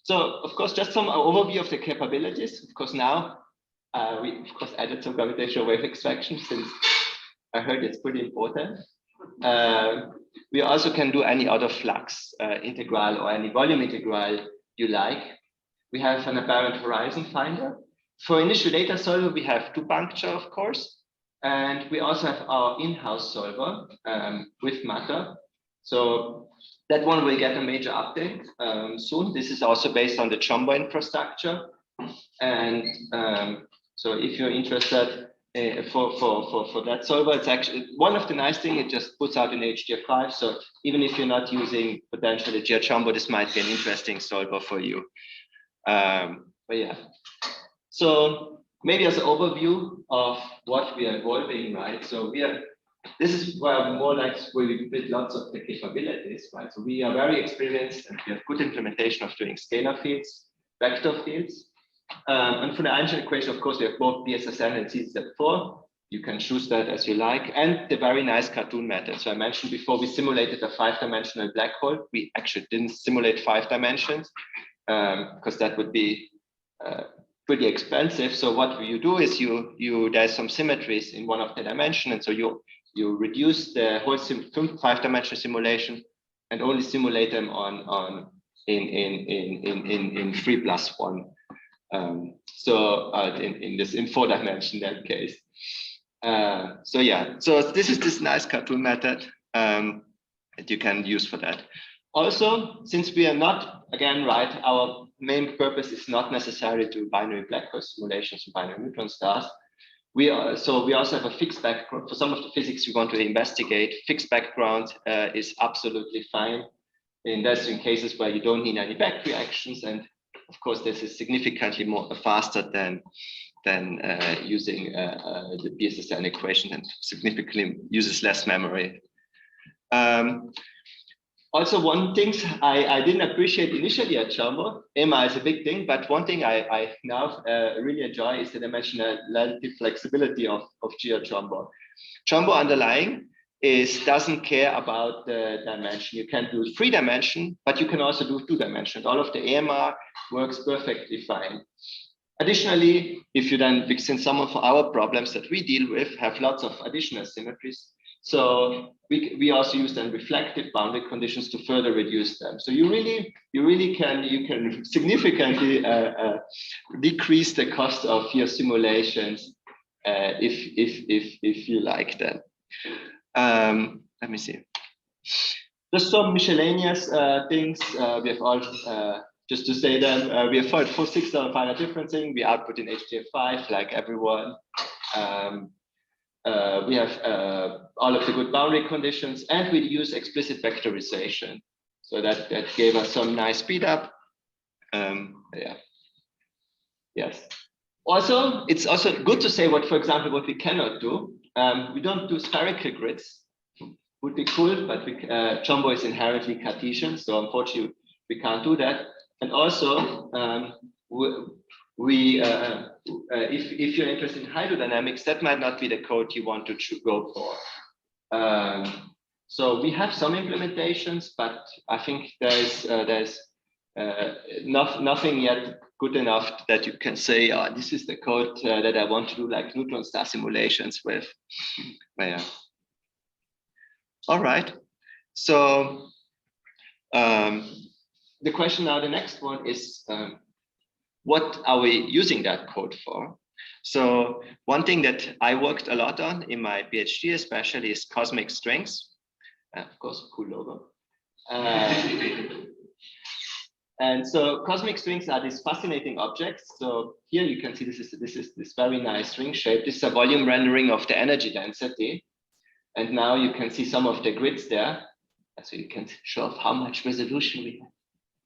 So of course, just some overview of the capabilities. Of course, now we of course added some gravitational wave extraction since I heard it's pretty important. We also can do any other flux integral or any volume integral you like. We have an apparent horizon finder. For initial data solver, we have two puncture, of course, and we also have our in-house solver with matter. So that one will get a major update soon. This is also based on the Chombo infrastructure, and so if you're interested for that solver, it's actually one of the nice things. It just puts out in HDF5. So even if you're not using potentially GRChombo, this might be an interesting solver for you. But yeah, so maybe as an overview of what we are evolving, right? So this is where more like where we build lots of the capabilities, right? So we are very experienced and we have good implementation of doing scalar fields, vector fields. And for the Einstein equation, of course, we have both BSSN and C-step4. You can choose that as you like, and the very nice cartoon method. So I mentioned before, we simulated a 5-dimensional black hole. We actually didn't simulate 5 dimensions because that would be pretty expensive. So what you do is there's some symmetries in one of the dimensions, and so you reduce the whole 5-dimensional simulation and only simulate them in 3+1. So in 4 dimension that case. So yeah, so this is this nice cartoon method that you can use for that. Also, since we are not, again, right, our main purpose is not necessarily to binary black hole simulations and binary neutron stars. We also have a fixed background. For some of the physics we want to investigate, fixed background is absolutely fine. And that's in cases where you don't need any back reactions. And of course, this is significantly more faster than using the BSSN equation, and significantly uses less memory. Also, one thing I didn't appreciate initially at Chombo, EMA is a big thing, but one thing I now really enjoy is the dimensional relative flexibility of GRChombo. Chombo underlying doesn't care about the dimension. You can do 3 dimension, but you can also do 2 dimension. All of the EMA works perfectly fine. Additionally, if you then, since some of our problems that we deal with have lots of additional symmetries, so we also use then reflective boundary conditions to further reduce them. So you really can significantly decrease the cost of your simulations if you like them. Let me see. Just some miscellaneous things. We have all just to say them. We have for 6-level finite differencing. We output in HDF5 like everyone. We have all of the good boundary conditions, and we use explicit vectorization. So that gave us some nice speed up. Yeah. Yes. Also, it's also good to say for example, what we cannot do. We don't do spherical grids. Would be cool, but Chombo is inherently Cartesian, so unfortunately we can't do that. And also, if you're interested in hydrodynamics, that might not be the code you want to go for. So we have some implementations, but I think there's nothing yet good enough that you can say, oh, this is the code that I want to do like neutron star simulations with. But yeah. All right. So the question now, the next one is, what are we using that code for? So one thing that I worked a lot on in my PhD especially is cosmic strings. Of course, cool logo. And so cosmic strings are these fascinating objects. So here you can see this is this very nice ring shape. This is a volume rendering of the energy density. And now you can see some of the grids there. So you can show off how much resolution we have.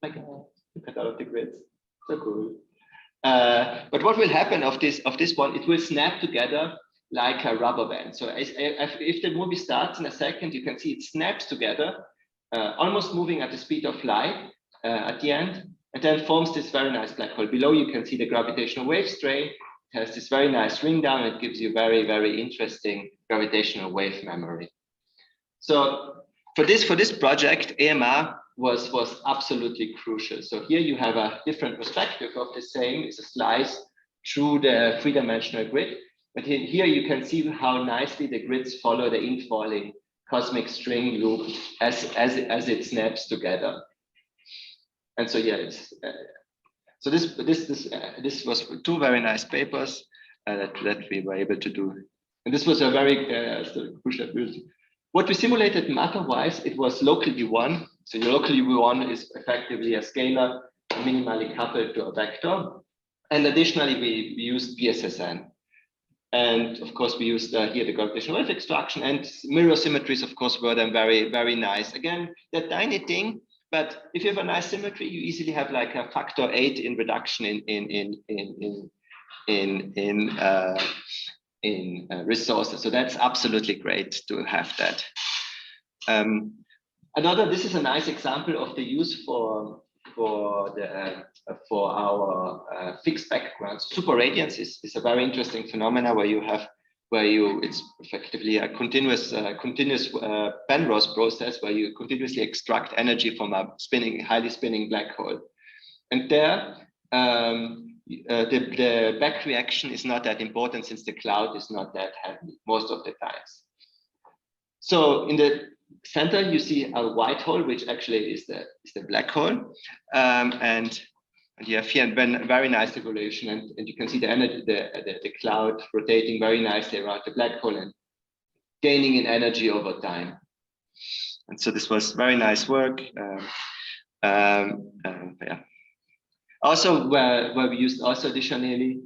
Oh my God, look at all of the grids. So cool. But what will happen of this one, it will snap together like a rubber band. So if the movie starts in a second, you can see it snaps together, almost moving at the speed of light at the end, and then forms this very nice black hole. Below you can see the gravitational wave strain. It has this very nice ring down. It gives you very, very interesting gravitational wave memory. So for this project, AMR was absolutely crucial. So here you have a different perspective of the same, it's a slice through the three-dimensional grid. But here you can see how nicely the grids follow the infalling cosmic string loop as it snaps together. And so yeah, it's, so this was two very nice papers that we were able to do. And this was a very crucial ability. What we simulated matter-wise, it was local U1. So your local U1 is effectively a scalar minimally coupled to a vector. And additionally, we used BSSN. And of course, we used here the gravitational wave extraction, and mirror symmetries, of course, were then very, very nice. Again, that tiny thing, but if you have a nice symmetry, you easily have like a factor 8 in reduction in resources. So that's absolutely great to have that. This is a nice example of the use for our fixed backgrounds. Superradiance is a very interesting phenomena it's effectively a continuous Penrose process where you continuously extract energy from a highly spinning black hole. And there, the back reaction is not that important since the cloud is not that heavy most of the times. So in the center, you see a white hole, which actually is the black hole, and you have here a very nice evolution, and you can see the energy, the cloud rotating very nicely around the black hole and gaining in energy over time. And so this was very nice work. Yeah. Also, where we used also additionally,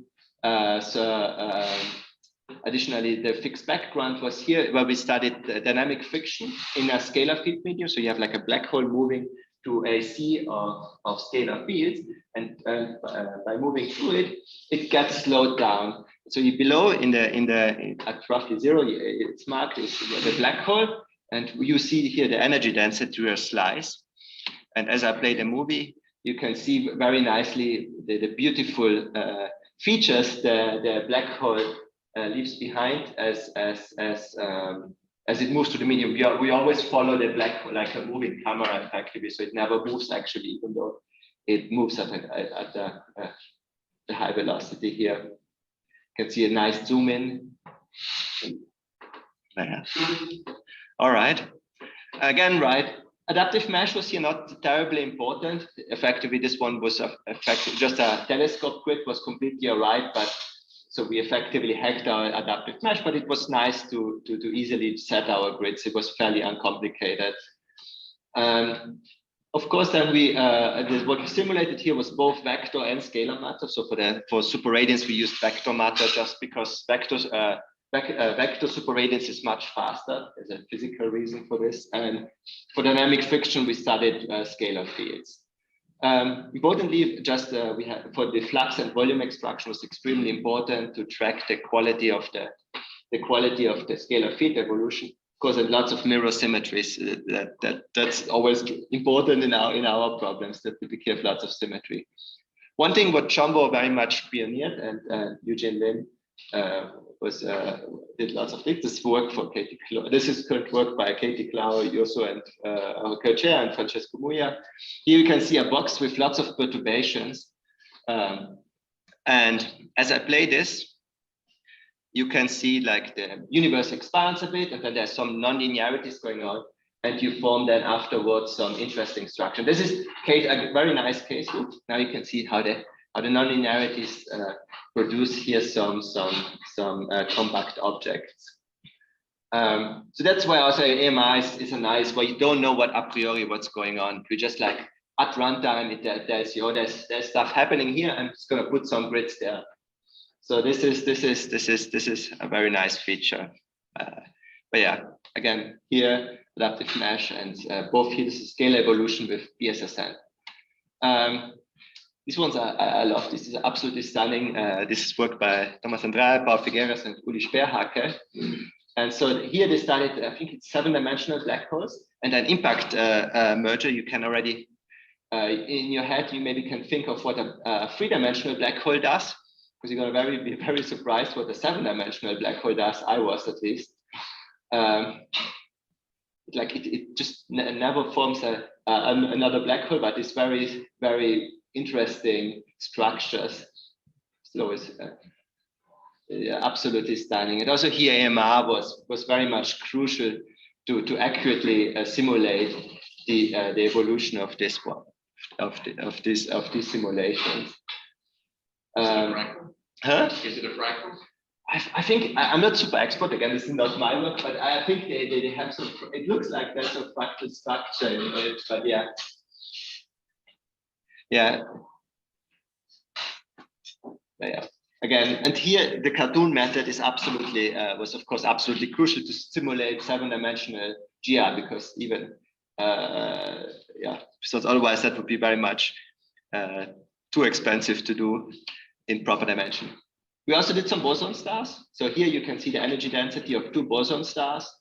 additionally, the fixed background was here where we studied the dynamic friction in a scalar field medium. So you have like a black hole moving to a sea of scalar fields, and by moving through it, it gets slowed down. So you below at roughly 0, it's marked as the black hole, and you see here the energy density to a slice. And as I play the movie, you can see very nicely the beautiful features the black hole leaves behind as it moves to the medium. We always follow the black hole like a moving camera effectively, so it never moves actually, even though it moves at the high velocity here. You can see a nice zoom in. Yeah. All right. Again, right. Adaptive mesh was here not terribly important. Effectively, this one was just a telescope grid was completely all right, but so we effectively hacked our adaptive mesh, but it was nice to easily set our grids. It was fairly uncomplicated. Of course, then what we simulated here was both vector and scalar matter. So for superradiance, we used vector matter just because vector superradiance is much faster. There's a physical reason for this. And for dynamic friction, we studied scalar fields. Importantly, just we had for the flux and volume extraction was extremely important to track the quality of the scalar field evolution. Of course, and lots of mirror symmetries. That's always important in our problems, that we have lots of symmetry. One thing what Chombo very much pioneered, and Eugene Lin did lots of things. This work for Katie Clau. This is current work by Katie Clau, Yoso, and our co-chair, and Francesco Muia. Here you can see a box with lots of perturbations. And as I play this, you can see like the universe expands a bit, and then there's some non-linearities going on, and you form then afterwards some interesting structure. This is a very nice case loop. Now you can see how the non-linearities produce here some compact objects. So that's why also AMI is a nice, where you don't know a priori what's going on. You just like at runtime, there's stuff happening here, and it's going to put some grids there. So this is a very nice feature. But yeah, again here adaptive mesh, and both here this is scalar evolution with BSSN. These ones I love. This is absolutely stunning. This is work by Thomas Andrade, Paul Figueres, and Uli Sperhake. And so here they studied, I think it's 7-dimensional black holes, and an impact merger. You can already, in your head, you maybe can think of what a 3-dimensional black hole does, because you're going to be very surprised what a 7-dimensional black hole does. I was, at least. Like it just never forms a another black hole, but it's very, very interesting structures. So it's absolutely stunning. And also here AMR was very much crucial to accurately simulate the evolution of this one, of these simulations. Is it a fractal? I think I'm not super expert, again, this is not my work, but I think they have some, it looks like there's a fractal structure in it, but yeah. Yeah. Again, and here the cartoon method is absolutely, was of course absolutely crucial to simulate 7-dimensional GR, because even, so otherwise that would be very much too expensive to do in proper dimension. We also did some boson stars. So here you can see the energy density of 2 boson stars.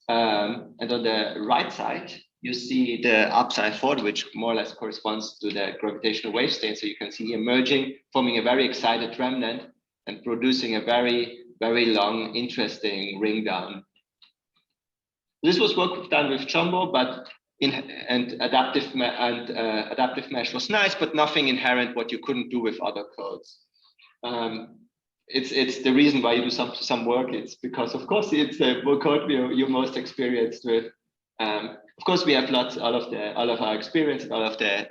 And on the right side, you see the upside 4, which more or less corresponds to the gravitational wave state. So you can see emerging, forming a very excited remnant and producing a very, very long, interesting ring down. This was work done with Chombo, but adaptive mesh was nice, but nothing inherent what you couldn't do with other codes. It's the reason why you do some work. It's because, of course, it's the code you're most experienced with. Of course, we have all of our experience, all of the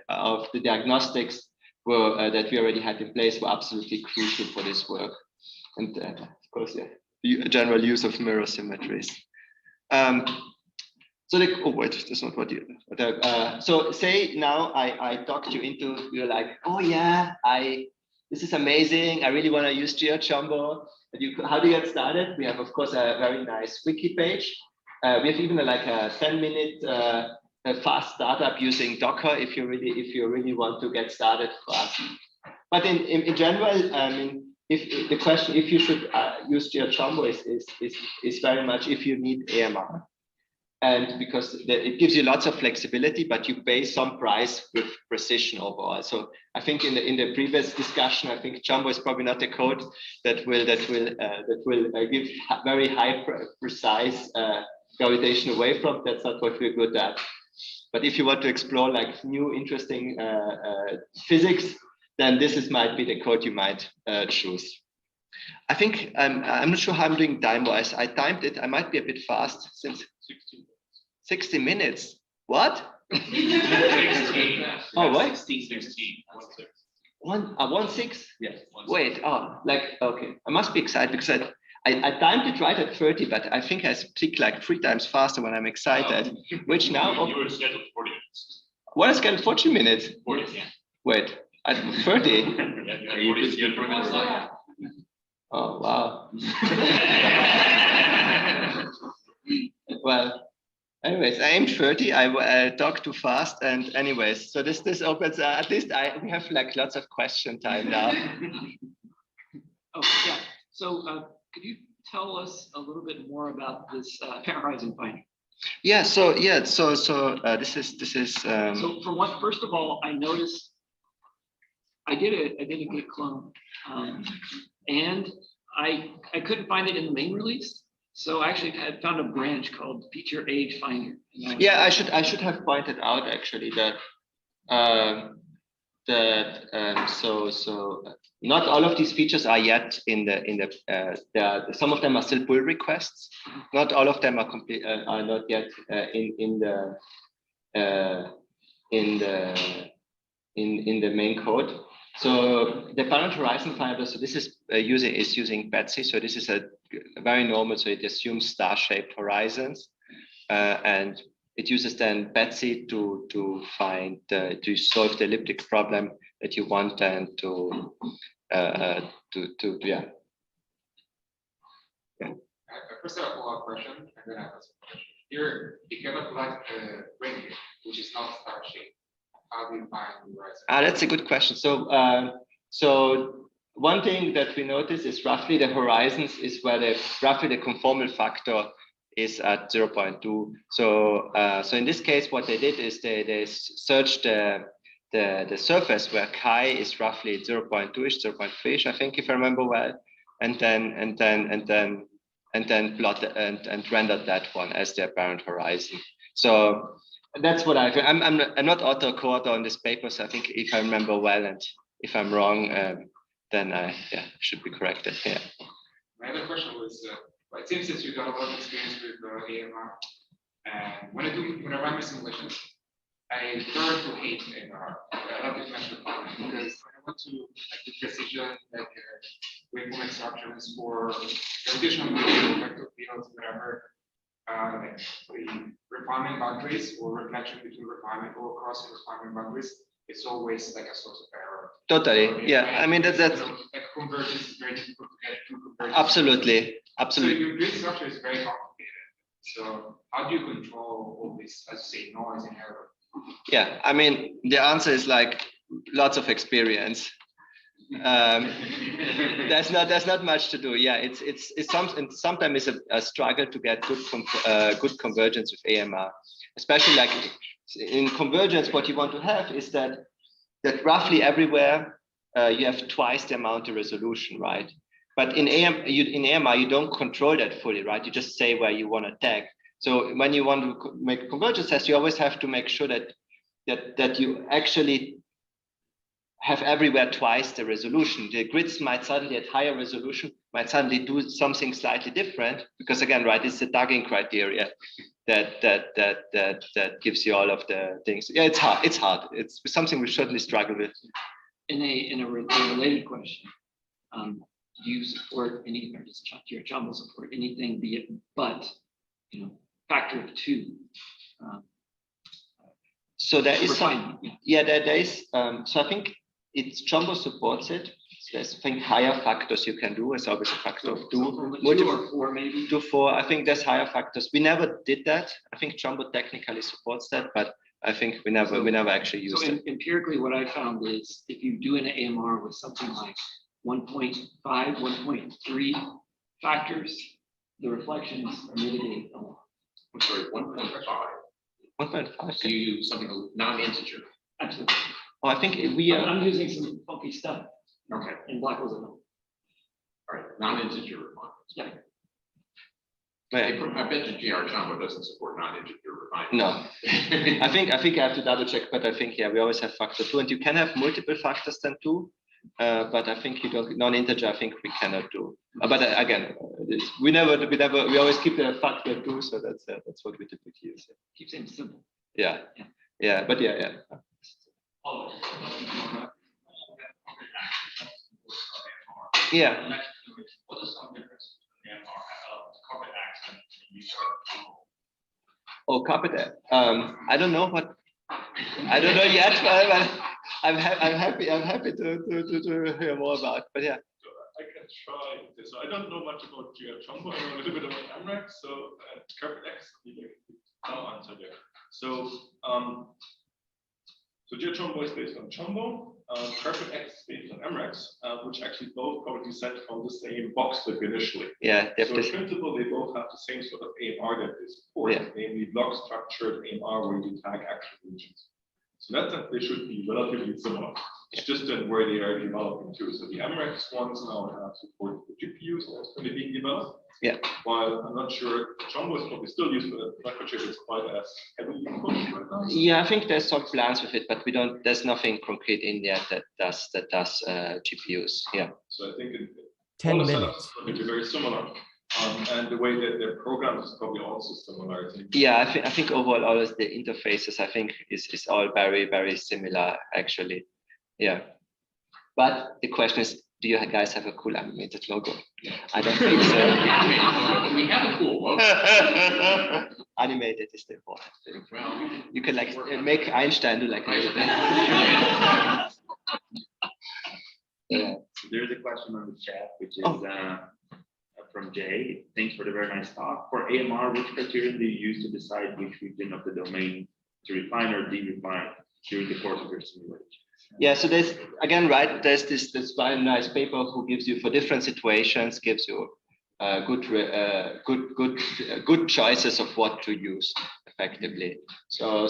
diagnostics that we already had in place were absolutely crucial for this work, and of course, the general use of mirror symmetries. So that's not what you. So say now I talked you into, you're like, oh yeah, this is amazing. I really want to use GRChombo. How do you get started? We have, of course, a very nice wiki page. We have even like a 10-minute fast startup using Docker if you really want to get started fast. But in general, I mean, if the question if you should use GRChombo is very much if you need AMR. And because it gives you lots of flexibility, but you pay some price with precision overall. So I think in the previous discussion, I think Chombo is probably not the code that will give very high precise gravitational waveform. That's not what we're good at. But if you want to explore like new interesting physics, then this might be the code you might choose. I think I'm not sure how I'm doing time-wise. I timed it. I might be a bit fast since 60 minutes. What? 16. Oh, what? 16. 1.6? Yes. Wait. Oh, like okay. I must be excited because I timed it right at 30, but I think I speak like 3 times faster when I'm excited. Which now? You were scheduled 40 minutes. What is scheduled 40 minutes? 40. Yeah. Wait. At 30? Yeah, you 40 minutes left. Oh wow. Well, anyways, I am 30. I talk too fast, and anyways, so this opens. At least we have like lots of question time now. Oh yeah. So could you tell us a little bit more about this horizon finding? Yeah. So this is. So for one, first of all, I noticed I did a git clone, and I couldn't find it in the main release. So I actually had found a branch called Feature Age Finder. Yeah, I should have pointed out actually that so not all of these features are yet in the some of them are still pull requests. Not all of them are complete are not yet in the main code. So the parent horizon finder, so this is using Betsy. So this is a very normal, so it assumes star-shaped horizons, and it uses then Betsy to find to solve the elliptic problem that you want then to yeah. First, I have a follow-up question, and then I have some question. Here, you have a black ring, which is not star-shaped. How do you find the horizon? That's a good question. So, so one thing that we notice is roughly the horizons is where roughly the conformal factor is at 0.2. So, so in this case, what they did is they searched the surface where chi is roughly 0.2ish, 0.3ish, I think, if I remember well, and then plot and rendered that one as the apparent horizon. So That's what I'm not author-co-author on this paper, so I think if I remember well, and if I'm wrong, then I should be corrected. Yeah. My other question was, well, it seems that you got a lot of experience with AMR, and when I run my simulations, I learn to hate AMR, relative measure refinement, because when I want to like the precision, like waveform structures for gravitational fields, vector fields, whatever, like the refinement boundaries or reflection between refinement or crossing refinement boundaries, it's always like a source of error. Totally. So, Yeah. I mean that's like convergence is very difficult to get to convergence. absolutely. So your grid structure is very complicated. So how do you control all this, as you say, noise and error? Yeah. I mean the answer is like lots of experience. There's not much to do. Yeah, it's sometimes a struggle to get good convergence with AMR, especially like in convergence. What you want to have is that roughly everywhere you have twice the amount of resolution, right? But in AMR you don't control that fully, right? You just say where you want to tag. So when you want to make a convergence test, you always have to make sure that you actually have everywhere twice the resolution. The grids might suddenly at higher resolution might suddenly do something slightly different, because again, right, it's the tagging criteria that gives you all of the things. Yeah, it's hard. It's something we certainly struggle with. In a related question, do you support any, or does GRChombo support anything be it but factor of 2? So there is refinement, there is. So I think Chombo supports it. So there's, I think, higher factors you can do. It's always a factor of 2. 2 or 4 maybe. 2, 4. I think there's higher factors. We never did that. I think Chombo technically supports that, but I think we never actually used it. Empirically, what I found is if you do an AMR with something like 1.5, 1.3 factors, the reflections are mitigated a lot. I'm sorry, 1.5. 1.5. So you use something non-integer. Absolutely. Oh, I think we are. I'm using some funky stuff. Okay. And black holes at home. All right. Non-integer refinements. Yeah. I bet you GRChombo doesn't support non-integer refinement. No. I think I have to double check, but I think we always have factor 2, and you can have multiple factors than 2. But I think you don't non-integer. I think we cannot do. But again, we always keep the factor 2, so that's what we typically use. Keep things simple. Yeah. But yeah. Yeah. What is some difference between carpet accent and Oh, carpet. I don't know what. I don't know yet, but I'm happy to hear more about. But yeah. I can try this. I don't know much about GRChombo. I know a little bit about MREX. So carpet X, no answer there. So GRChombo is based on Chombo. Carpet X is based on MREX, which actually both probably sent from the same box clip initially. Yeah, so in principle, they both have the same sort of AMR that they support, namely block structured AMR where you tag actual regions. So that's that they should be relatively similar. It's just that where they are developing too. So the MREX ones now have support for GPUs that's going to be developed. Yeah. While I'm not sure Chombo is probably still used, but the microchip is quite as heavily pushed right now. Yeah, I think there's some plans with it, but we don't. There's nothing concrete in there that does GPUs. Yeah. So I think 10 all the minutes. setups are very similar. And the way that they're programmed is probably also similar. Yeah, I think overall all of the interfaces I think is all very, very similar actually. Yeah. But the question is, do you guys have a cool animated logo? I don't think so. We have a cool logo. Animated is the important thing. Well, you can like make Einstein do like Yeah. So there's a question on the chat, which is from Jay. Thanks for the very nice talk. For AMR, which criterion do you use to decide which region of the domain to refine or de-refine during the course of your simulation? Yeah, so there's again, right? There's this very nice paper who gives you for different situations, gives you good choices of what to use effectively. So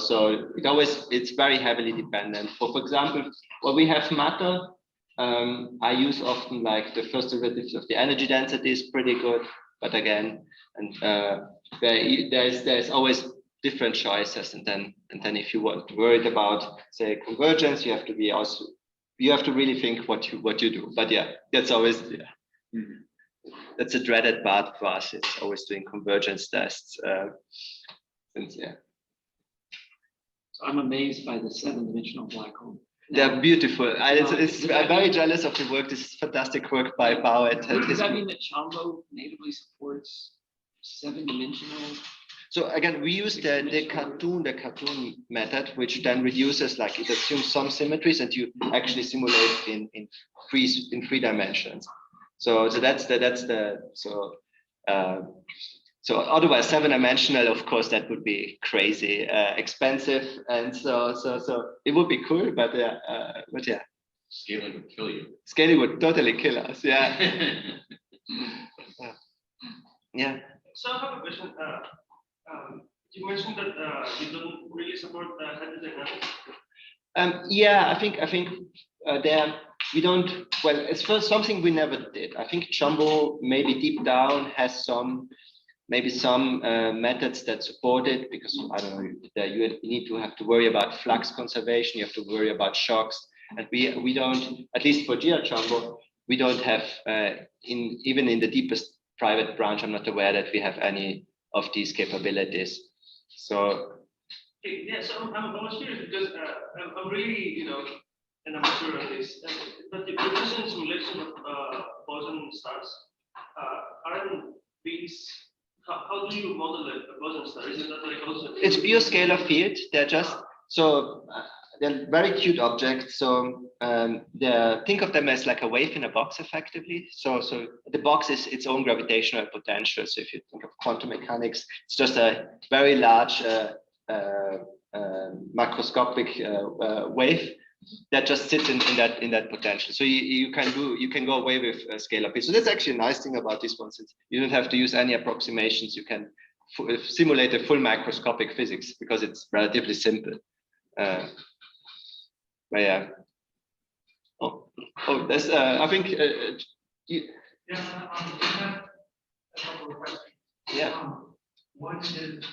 it's very heavily dependent. For example, when we have matter, I use often like the first derivative of the energy density is pretty good, but again, and there's always different choices, and then if you want worried about say convergence, you have to be also really think what you do. But yeah, that's always that's a dreaded part for us. It's always doing convergence tests. Since I'm amazed by the 7-dimensional black hole. they're beautiful. I'm very jealous of the work. This is fantastic work by Bao. Does that mean that Chombo natively supports 7-dimensional? So again, we use the cartoon method, which then reduces, like it assumes some symmetries, and you actually simulate in 3 dimensions. So otherwise 7-dimensional, of course, that would be crazy expensive, and so it would be cool, but yeah. Scaling would kill you. Scaling would totally kill us. Yeah. Yeah. So I have a question. You mentioned that you don't really support hydrogen dynamics. Yeah, I think there we don't. Well, it's first something we never did. I think Chombo maybe deep down has some methods that support it, because I don't know that you need to have to worry about flux conservation. You have to worry about shocks, and we don't. At least for GRChombo, we don't have even in the deepest private branch. I'm not aware that we have any of these capabilities. So Yeah, so I was curious because I'm really, an amateur on this. But the recent simulation of Boson Stars, aren't these, how do you model a Boson star? Isn't that like also? It's pure scalar field. They're just they're very cute objects. So think of them as like a wave in a box, effectively. So the box is its own gravitational potential. So if you think of quantum mechanics, it's just a very large macroscopic wave that just sits in that potential. So you can go away with scalar field. So that's actually a nice thing about this one, since you don't have to use any approximations. You can simulate a full macroscopic physics because it's relatively simple. But yeah. There's I think One is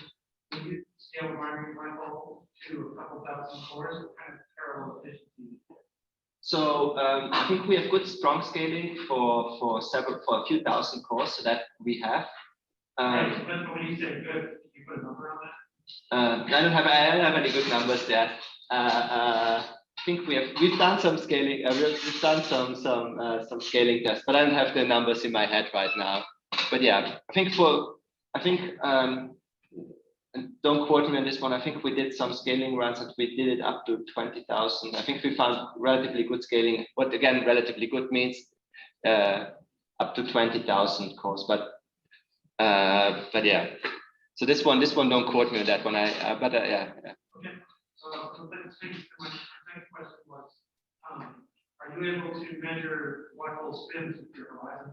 when you scale a binary black hole to a couple thousand cores, what kind of parallel efficiency? So I think we have good strong scaling for a few thousand cores, so that we have. When you say good, can you put a number on that? I don't have any good numbers there. I think we've done some scaling. We've done some scaling tests, but I don't have the numbers in my head right now. But yeah, I think and don't quote me on this one. I think we did some scaling runs and we did it up to 20,000. I think we found relatively good scaling. What again, relatively good means up to 20,000 cores. But yeah. So this one, don't quote me on that one. Yeah. Okay. So my second question was, are you able to measure black hole spins with your horizon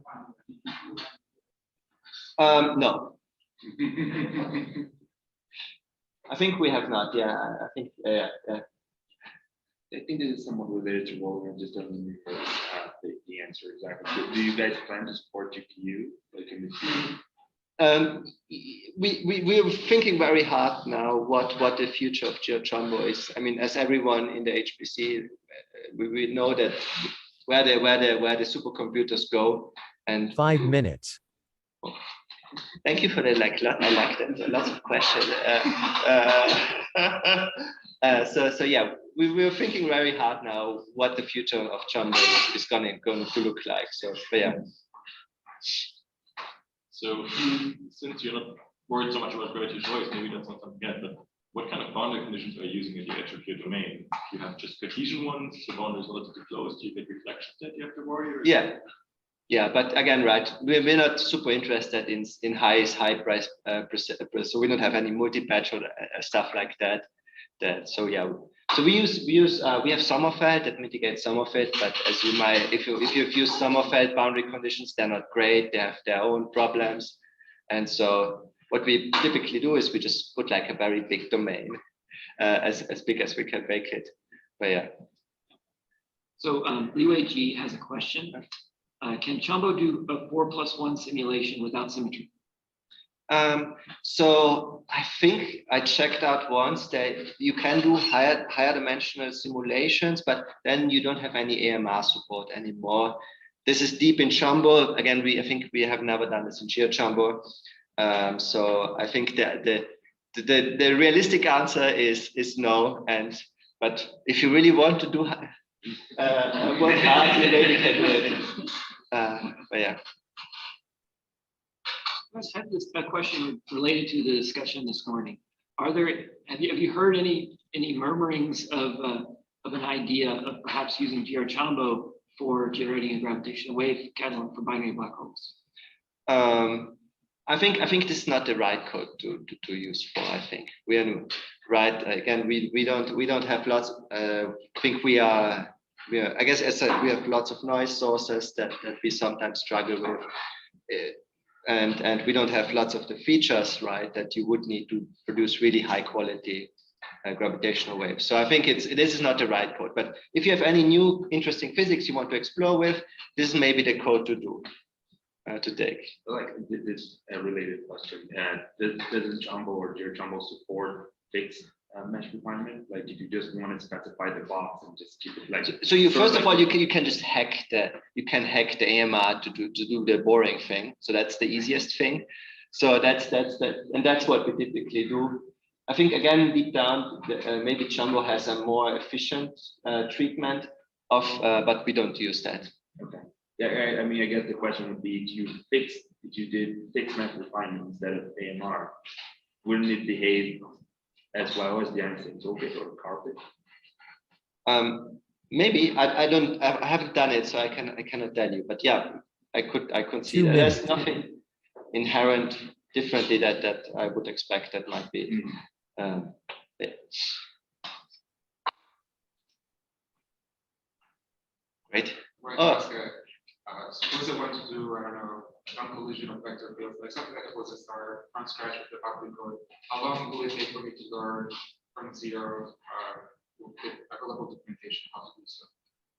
finder? No. I think we have not. Yeah, I think. Yeah. I think this is somewhat related to what we just done the answer exactly. Do you guys plan to support GPU like in the future? We're thinking very hard now what the future of GRChombo is. I mean, as everyone in the HPC, we know that where the supercomputers go. And 5 minutes. Thank you for the I like that. Lots of questions. So yeah, we're thinking very hard now what the future of Chombo is going to look like. So but yeah. So since you're not worried so much about gravitational waves, maybe that's not something yet, but what kind of boundary conditions are you using at the edge of your domain? Do you have just Cartesian ones, the boundary is relatively close? Do you get reflections that you have to worry? Or Yeah, but again, right, we're not super interested in high price, so we don't have any multi-patch or stuff like that. So yeah, so we have Sommerfeld that mitigates some of it, but as you might, if you've used Sommerfeld boundary conditions, they're not great. They have their own problems, and so what we typically do is we just put like a very big domain, as big as we can make it. But yeah. So Liwei G has a question. Can Chombo do a 4+1 simulation without symmetry? So I think I checked out once that you can do higher dimensional simulations, but then you don't have any AMR support anymore. This is deep in Chombo. Again, I think we have never done this in GRChombo. So I think that the realistic answer is no. But if you really want to do work hard, you maybe can do it. But yeah. I just had a question related to the discussion this morning. Have you heard any murmurings of an idea of perhaps using GRChombo for generating a gravitational wave catalog for binary black holes? I think this is not the right code to use for. I think we are right. Again, we don't have lots. I think we are. I guess as we have lots of noise sources that we sometimes struggle with. And we don't have lots of the features, right, that you would need to produce really high quality gravitational waves. So I think this is not the right code. But if you have any new interesting physics you want to explore with, this is maybe the code to do, to take. Like this related question, does Chombo or GRChombo support fixed mesh refinement? Like if you just want to specify the box and just keep it like. So you first of all you can just hack the AMR to do the boring thing. So that's the easiest thing. So that's what we typically do. I think again deep down maybe Chombo has a more efficient treatment of, but we don't use that. Okay. Yeah, I mean I guess the question would be if you did fixed mesh refinement instead of AMR, wouldn't it behave as well as the anisotropic or carpet? Maybe I haven't done it, so I cannot tell you. But yeah, I could see 2 that. minutes. There's nothing inherent differently that I would expect that might be. Great. Suppose I want to do, I don't know, non-collision of vector fields, like something that was a start from scratch with the public code. How long will it take for me to learn from zero with available documentation how to do so?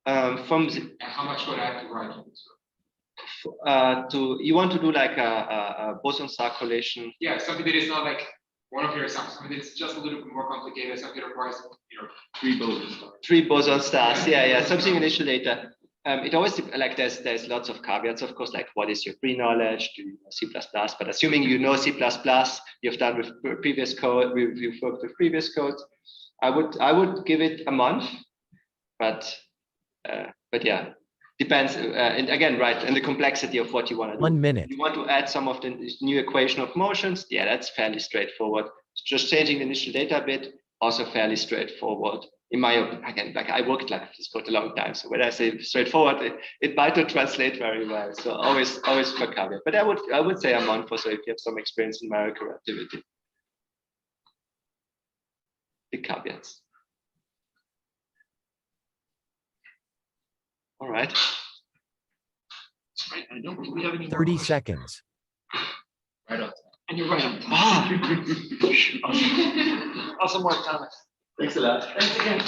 And how much would I have to write to do so? You want to do like a Boson Star collation? Yeah, something that is not like one of your examples, something that's just a little bit more complicated, something that requires, 3 Boson stars. 3 Boson stars, yeah, something initial data. It always like there's lots of caveats, of course, like what is your pre-knowledge, do you know C++, but assuming you know C++, you've done with previous code, you've worked with previous codes, I would give it a month, but yeah, depends, and again, right, and the complexity of what you want to do. 1 minute. You want to add some of the new equation of motions, yeah, that's fairly straightforward. Just changing the initial data bit, also fairly straightforward. In my opinion, again, like I worked like this code a long time, so when I say straightforward, it might not translate very well. So always for caveat. But I would say a month or so if you have some experience in numerical relativity. The caveats. All right. Right, I don't think we have any more 30 questions. seconds. Right on. And you're right on time. Ah. Awesome work, Thomas. Thanks a lot. Thanks again.